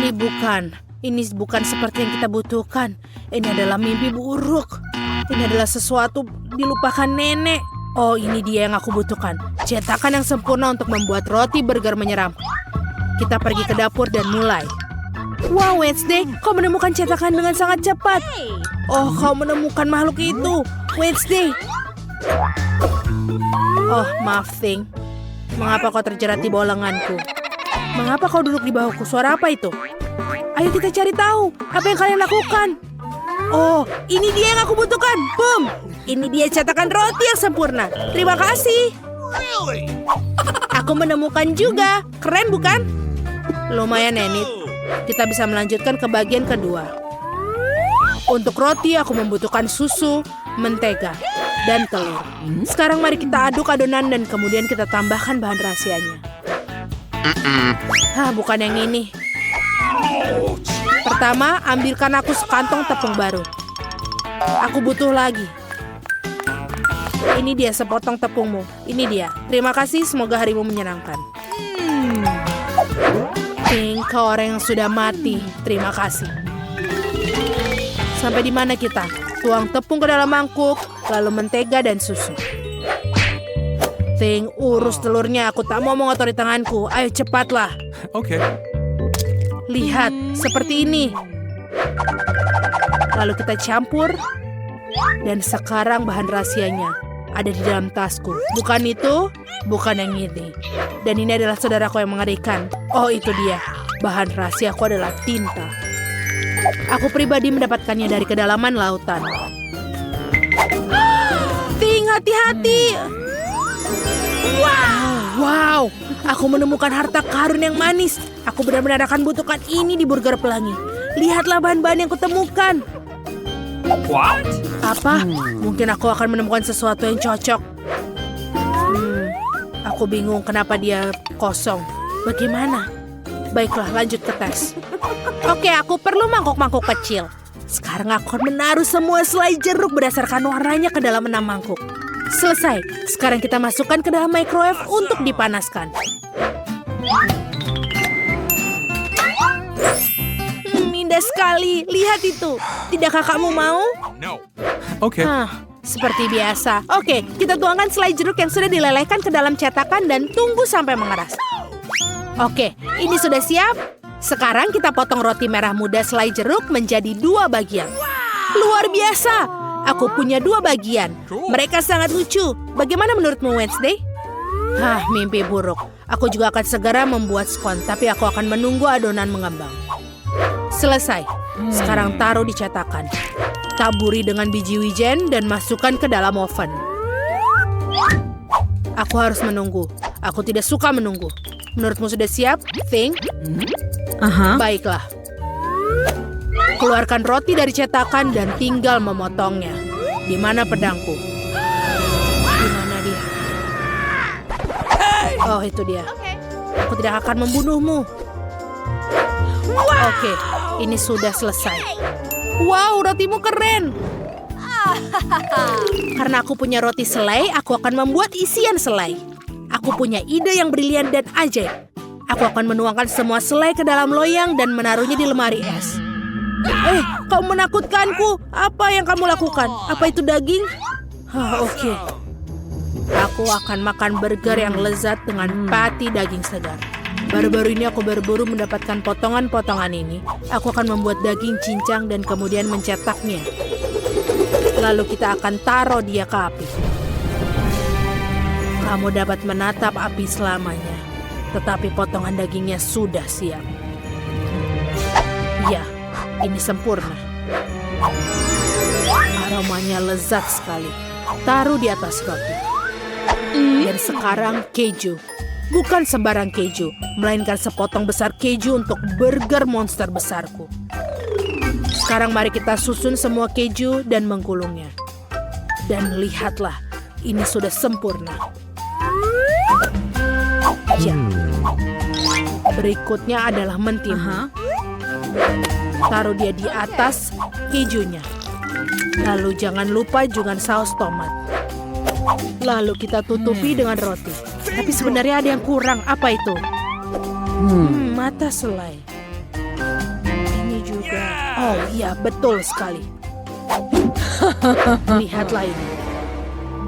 Ini bukan seperti yang kita butuhkan. Ini adalah mimpi buruk. Ini adalah sesuatu dilupakan nenek. Oh, ini dia yang aku butuhkan. Cetakan yang sempurna untuk membuat roti burger menyeram. Kita pergi ke dapur dan mulai. Wow, Wednesday, kau menemukan cetakan dengan sangat cepat. Oh, kau menemukan makhluk itu. Wednesday. Oh, maaf, Thing. Mengapa kau terjerat di bawah lenganku? Mengapa kau duduk di bahuku? Suara apa itu? Ayo kita cari tahu. Apa yang kalian lakukan? Oh, ini dia yang aku butuhkan. Boom! Ini dia cetakan roti yang sempurna. Terima kasih. Aku menemukan juga. Keren bukan? Lumayan, Enid. Kita bisa melanjutkan ke bagian kedua. Untuk roti aku membutuhkan susu, mentega, dan telur. Sekarang mari kita aduk adonan dan kemudian kita tambahkan bahan rahasianya. Bukan yang ini. Pertama, ambilkan aku sekantong tepung baru. Aku butuh lagi. Ini dia sepotong tepungmu. Ini dia. Terima kasih, semoga harimu menyenangkan. Pink, kau orang yang sudah mati. Terima kasih. Sampai di mana kita? Tuang tepung ke dalam mangkuk, lalu mentega dan susu. Ting, urus telurnya. Aku tak mau mengotori tanganku. Ayo cepatlah. Oke. Lihat, seperti ini. Lalu kita campur. Dan sekarang bahan rahasianya ada di dalam tasku. Bukan itu, bukan yang ini. Dan ini adalah saudaraku yang mengerikan. Oh, itu dia. Bahan rahasiaku adalah tinta. Aku pribadi mendapatkannya dari kedalaman lautan. Ting, hati-hati. Wow, aku menemukan harta karun yang manis. Aku benar-benar akan butuhkan ini di burger pelangi. Lihatlah bahan-bahan yang kutemukan. What? Apa? Mungkin aku akan menemukan sesuatu yang cocok. Aku bingung kenapa dia kosong. Bagaimana? Baiklah, lanjut ke tes. Oke, aku perlu mangkuk-mangkuk kecil. Sekarang aku akan menaruh semua selai jeruk berdasarkan warnanya ke dalam 6 mangkuk. Selesai. Sekarang kita masukkan ke dalam microwave untuk dipanaskan. Indah sekali. Lihat itu. Tidakkah kamu mau? No. Oke. Seperti biasa. Oke, kita tuangkan selai jeruk yang sudah dilelehkan ke dalam cetakan dan tunggu sampai mengeras. Oke, ini sudah siap. Sekarang kita potong roti merah muda selai jeruk menjadi 2 bagian. Luar biasa. Aku punya 2 bagian. Mereka sangat lucu. Bagaimana menurutmu, Wednesday? Mimpi buruk. Aku juga akan segera membuat scone, tapi aku akan menunggu adonan mengembang. Selesai. Sekarang taruh di cetakan. Taburi dengan biji wijen dan masukkan ke dalam oven. Aku harus menunggu. Aku tidak suka menunggu. Menurutmu sudah siap, Thing? Baiklah. Keluarkan roti dari cetakan dan tinggal memotongnya. Di mana pedangku? Di mana dia? Oh, itu dia. Aku tidak akan membunuhmu. Oke, ini sudah selesai. Wow, rotimu keren. Karena aku punya roti selai, aku akan membuat isian selai. Aku punya ide yang brilian dan ajaib. Aku akan menuangkan semua selai ke dalam loyang dan menaruhnya di lemari es. Kau menakutkanku. Apa yang kamu lakukan? Apa itu daging? Oke. Aku akan makan burger yang lezat dengan patty daging segar. Baru-baru ini aku baru mendapatkan potongan-potongan ini. Aku akan membuat daging cincang dan kemudian mencetaknya. Lalu kita akan taruh dia ke api. Kamu dapat menatap api selamanya. Tetapi potongan dagingnya sudah siap. Ya, ini sempurna. Aromanya lezat sekali. Taruh di atas roti. Dan sekarang keju. Bukan sembarang keju, melainkan sepotong besar keju untuk burger monster besarku. Sekarang mari kita susun semua keju dan menggulungnya. Dan lihatlah, ini sudah sempurna. Ya. Berikutnya adalah mentimun. Taruh dia di atas kejunya. Lalu jangan lupa juga saus tomat. Lalu kita tutupi dengan roti. Tapi sebenarnya ada yang kurang. Apa itu? Mata selai. juga. Oh iya, betul sekali. Lihatlah ini.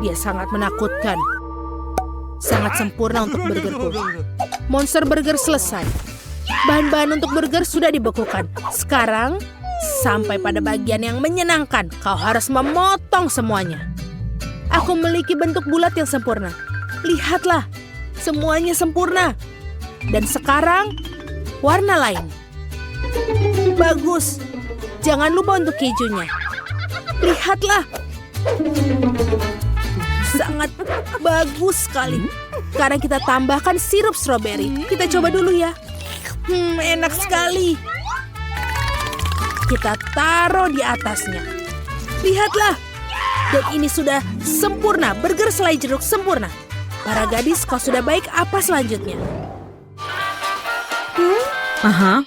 Dia sangat menakutkan. Sangat sempurna untuk burgerku. Monster burger selesai. Bahan-bahan untuk burger sudah dibekukan. Sekarang, sampai pada bagian yang menyenangkan. Kau harus memotong semuanya. Aku memiliki bentuk bulat yang sempurna. Lihatlah, semuanya sempurna. Dan sekarang, warna lain. Bagus. Jangan lupa untuk kejunya. Lihatlah. Sangat bagus sekali. Sekarang kita tambahkan sirup stroberi. Kita coba dulu ya. Enak sekali. Kita taruh di atasnya. Lihatlah. Dan ini sudah sempurna. Burger selai jeruk sempurna. Para gadis, kau sudah baik. Apa selanjutnya?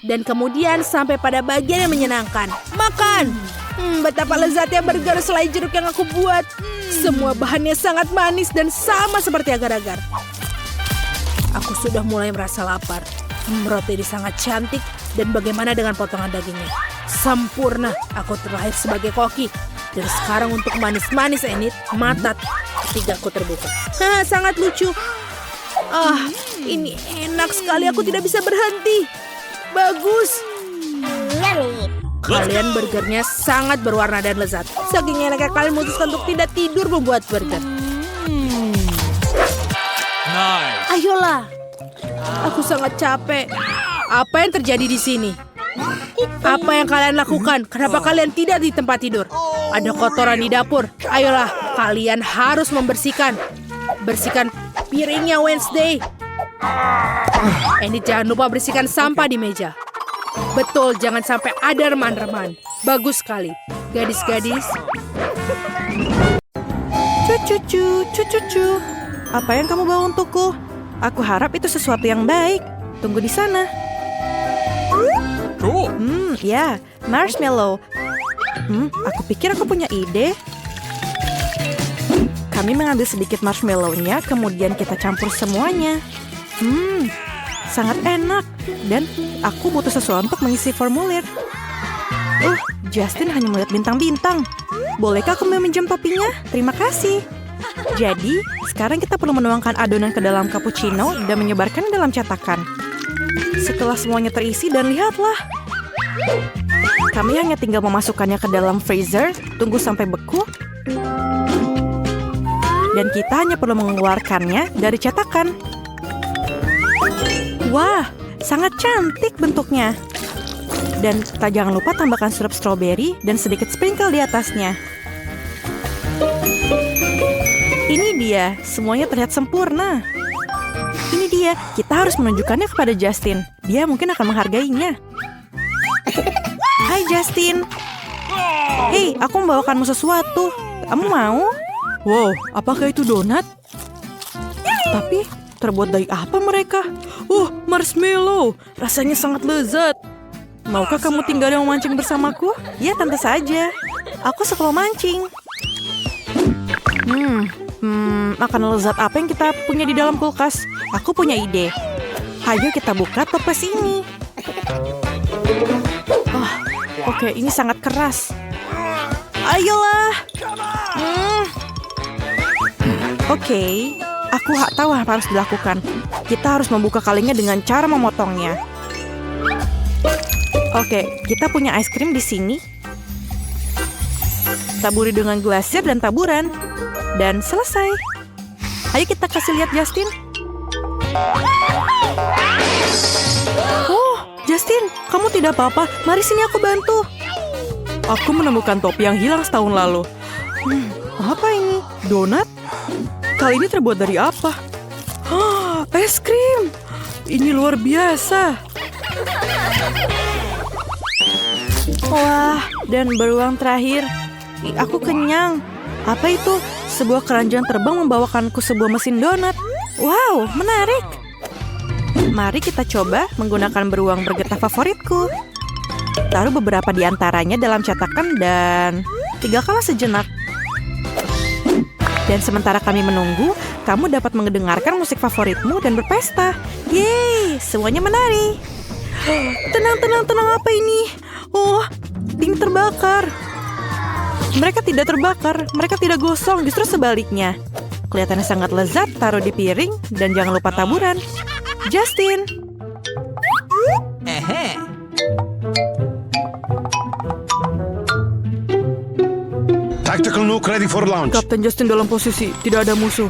Dan kemudian sampai pada bagian yang menyenangkan. Makan! Betapa lezatnya burger selai jeruk yang aku buat. Semua bahannya sangat manis dan sama seperti agar-agar. Aku sudah mulai merasa lapar. Roti ini sangat cantik. Dan bagaimana dengan potongan dagingnya? Sempurna. Aku terlahir sebagai koki. Dan sekarang untuk manis-manis Enid, mata ketigaku terbuka. Sangat lucu. Ini enak sekali. Aku tidak bisa berhenti. Bagus. Kalian burgernya sangat berwarna dan lezat. Saking enaknya kalian memutuskan untuk tidak tidur membuat burger. Nice. Ayolah. Aku sangat capek. Apa yang terjadi di sini? Apa yang kalian lakukan? Kenapa kalian tidak di tempat tidur? Ada kotoran di dapur. Ayolah, kalian harus membersihkan. Bersihkan piringnya Wednesday. Ini jangan lupa bersihkan sampah di meja. Betul, jangan sampai ada reman-reman. Bagus sekali. Gadis-gadis. Cucu. Apa yang kamu bawa untukku? Aku harap itu sesuatu yang baik. Tunggu di sana. Cool. Ya, marshmallow. Aku pikir aku punya ide. Kami mengambil sedikit marshmallow-nya, kemudian kita campur semuanya. Sangat enak. Dan aku butuh sesuatu untuk mengisi formulir. Justin hanya melihat bintang-bintang. Bolehkah aku meminjam topinya? Terima kasih. Jadi, sekarang kita perlu menuangkan adonan ke dalam cappuccino dan menyebarkan dalam cetakan. Setelah semuanya terisi dan lihatlah. Kami hanya tinggal memasukkannya ke dalam freezer, tunggu sampai beku. Dan kita hanya perlu mengeluarkannya dari cetakan. Wah, sangat cantik bentuknya. Dan kita jangan lupa tambahkan sirup stroberi dan sedikit sprinkle di atasnya. Ini dia, semuanya terlihat sempurna. Ini dia, kita harus menunjukkannya kepada Justin. Dia mungkin akan menghargainya. Hai Justin. Hei, aku membawakanmu sesuatu. Kamu mau? Wow, apakah itu donat? Tapi, terbuat dari apa mereka? Marshmallow. Rasanya sangat lezat. Maukah kamu tinggal dan memancing bersamaku? Ya, tentu saja. Aku suka memancing. Makanan lezat apa yang kita punya di dalam kulkas? Aku punya ide. Ayo kita buka toples ini. Oke, ini sangat keras. Ayolah. Oke, aku tahu apa harus dilakukan. Kita harus membuka kalengnya dengan cara memotongnya. Oke, kita punya es krim di sini. Taburi dengan glasir dan taburan. Dan selesai. Ayo kita kasih lihat Justin. Justin, kamu tidak apa-apa. Mari sini aku bantu. Aku menemukan topi yang hilang setahun lalu. Apa ini? Donat? Kali ini terbuat dari apa? Es krim. Ini luar biasa. Wah, dan beruang terakhir. Aku kenyang. Apa itu? Sebuah keranjang terbang membawakanku sebuah mesin donat. Wow, menarik. Mari kita coba menggunakan beruang bergetah favoritku. Taruh beberapa di antaranya dalam cetakan dan 3 kala sejenak. Dan sementara kami menunggu, kamu dapat mendengarkan musik favoritmu dan berpesta. Yeay, semuanya menari. Tenang, apa ini? Oh, ini terbakar. Mereka tidak terbakar, mereka tidak gosong, justru sebaliknya. Kelihatannya sangat lezat, taruh di piring, dan jangan lupa taburan. Justin. Tactical nuke ready for launch. Kapten Justin dalam posisi, tidak ada musuh.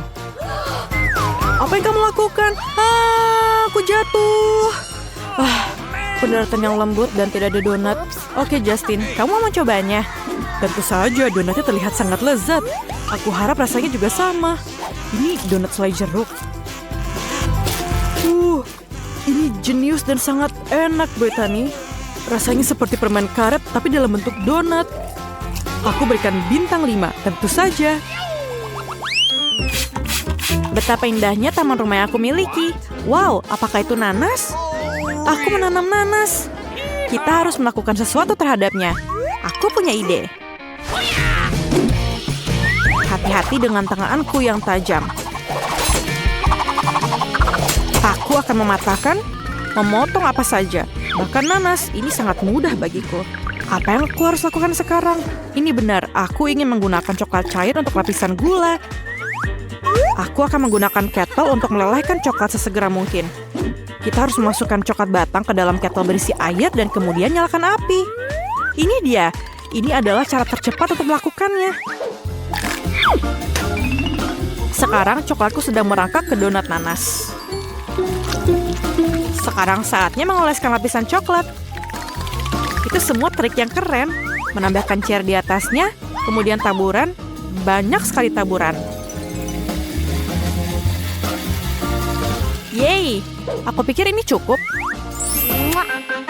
Apa yang kamu lakukan? Aku jatuh. Pendaratan yang lembut dan tidak ada donat. Oke Justin, kamu mau mencobanya? Tentu saja, donatnya terlihat sangat lezat. Aku harap rasanya juga sama. Ini donat selai jeruk. Ini jenius dan sangat enak, Brittany. Rasanya seperti permen karet, tapi dalam bentuk donat. Aku berikan bintang 5, tentu saja. Betapa indahnya taman rumah yang aku miliki. Wow, apakah itu nanas? Aku menanam nanas. Kita harus melakukan sesuatu terhadapnya. Aku punya ide. Hati-hati dengan tanganku yang tajam. Aku akan mematahkan, memotong apa saja. Bahkan nanas, ini sangat mudah bagiku. Apa yang aku harus lakukan sekarang? Ini benar, aku ingin menggunakan coklat cair untuk lapisan gula. Aku akan menggunakan kettle untuk melelehkan coklat sesegera mungkin. Kita harus memasukkan coklat batang ke dalam kettle berisi air dan kemudian nyalakan api. Ini dia. Ini adalah cara tercepat untuk melakukannya. Sekarang coklatku sedang merangkak ke donat nanas. Sekarang saatnya mengoleskan lapisan coklat. Itu semua trik yang keren. Menambahkan cair di atasnya, kemudian taburan, banyak sekali taburan. Yeay, aku pikir ini cukup.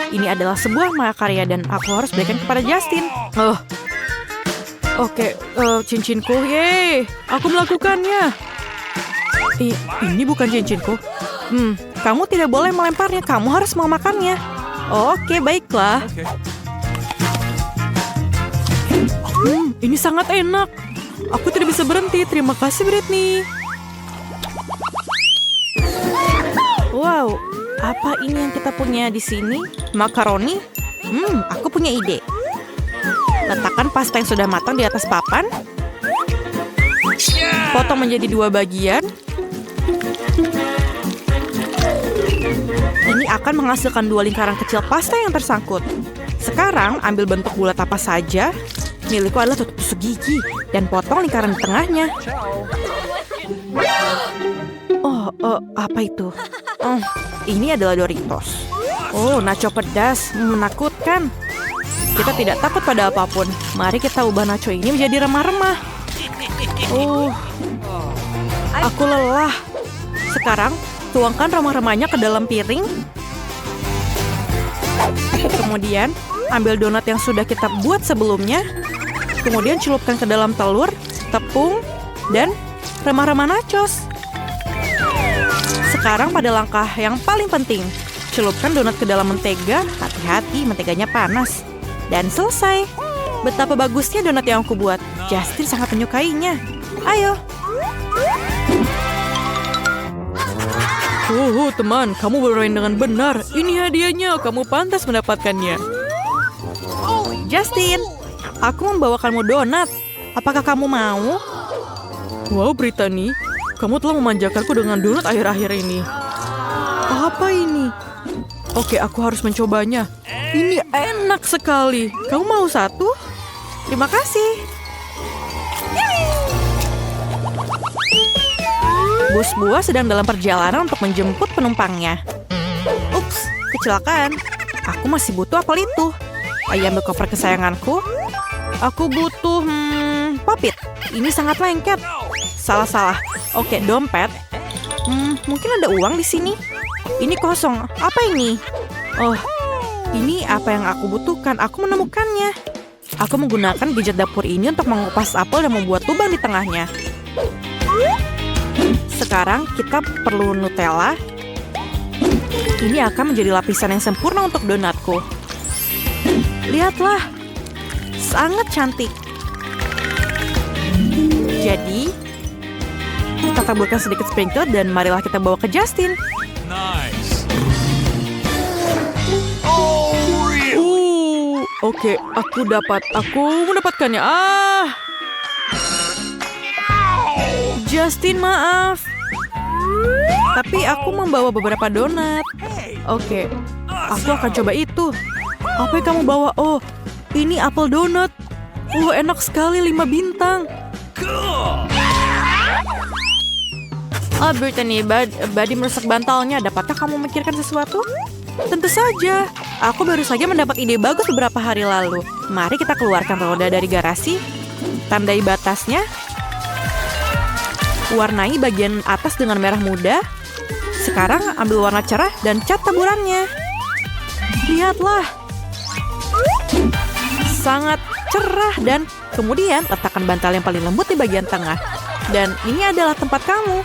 Ini adalah sebuah mahakarya dan aku harus berikan kepada Justin. Oke, cincinku, yeay, aku melakukannya. Ini bukan cincinku. Kamu tidak boleh melemparnya, kamu harus memakannya. Oke, baiklah. Ini sangat enak. Aku tidak bisa berhenti. Terima kasih, Brittany. Wow, apa ini yang kita punya di sini? Makaroni? Aku punya ide. Letakkan pasta yang sudah matang di atas papan. Potong menjadi 2 bagian. Ini akan menghasilkan 2 lingkaran kecil pasta yang tersangkut. Sekarang ambil bentuk bulat apa saja. Milikku adalah tusuk gigi dan potong lingkaran di tengahnya. Apa itu? Ini adalah Doritos. Nacho pedas, menakutkan. Kita tidak takut pada apapun. Mari kita ubah nacho ini menjadi remah-remah. Aku lelah. Sekarang tuangkan remah-remahnya ke dalam piring. Kemudian ambil donat yang sudah kita buat sebelumnya. Kemudian celupkan ke dalam telur, tepung, dan remah-remah nachos. Sekarang pada langkah yang paling penting. Celupkan donat ke dalam mentega. Hati-hati, menteganya panas. Dan selesai. Betapa bagusnya donat yang aku buat. Justin sangat menyukainya. Ayo. Teman, kamu bermain dengan benar. Ini hadiahnya, kamu pantas mendapatkannya. Justin, aku membawakanmu donat. Apakah kamu mau? Wow, Brittany, kamu telah memanjakanku dengan donat akhir-akhir ini. Apa ini? Oke, aku harus mencobanya. Ini enak sekali. Kamu mau satu? Terima kasih. Bus buah sedang dalam perjalanan untuk menjemput penumpangnya. Ups, kecelakaan. Aku masih butuh apel itu. Ayo ambil koper kesayanganku. Aku butuh popit. Ini sangat lengket. Salah. Oke, dompet. Mungkin ada uang di sini. Ini kosong. Apa ini? Ini apa yang aku butuhkan. Aku menemukannya. Aku menggunakan gadget dapur ini untuk mengupas apel dan membuat lubang di tengahnya. Sekarang kita perlu Nutella. Ini akan menjadi lapisan yang sempurna untuk donatku. Lihatlah. Sangat cantik. Jadi, kita taburkan sedikit sprinkle dan marilah kita bawa ke Justin. Nice. Oke, aku mendapatkannya. Justin, maaf. Tapi aku membawa beberapa donat. Oke, aku akan coba itu. Apa yang kamu bawa? Oh, ini apel donat. Enak sekali, 5 bintang. Brittany, Buddy merusak bantalnya. Dapatkah kamu memikirkan sesuatu? Tentu saja. Aku baru saja mendapat ide bagus beberapa hari lalu. Mari kita keluarkan roda dari garasi. Tandai batasnya. Warnai bagian atas dengan merah muda. Sekarang ambil warna cerah dan cat taburannya. Lihatlah. Sangat cerah dan kemudian letakkan bantal yang paling lembut di bagian tengah. Dan ini adalah tempat kamu.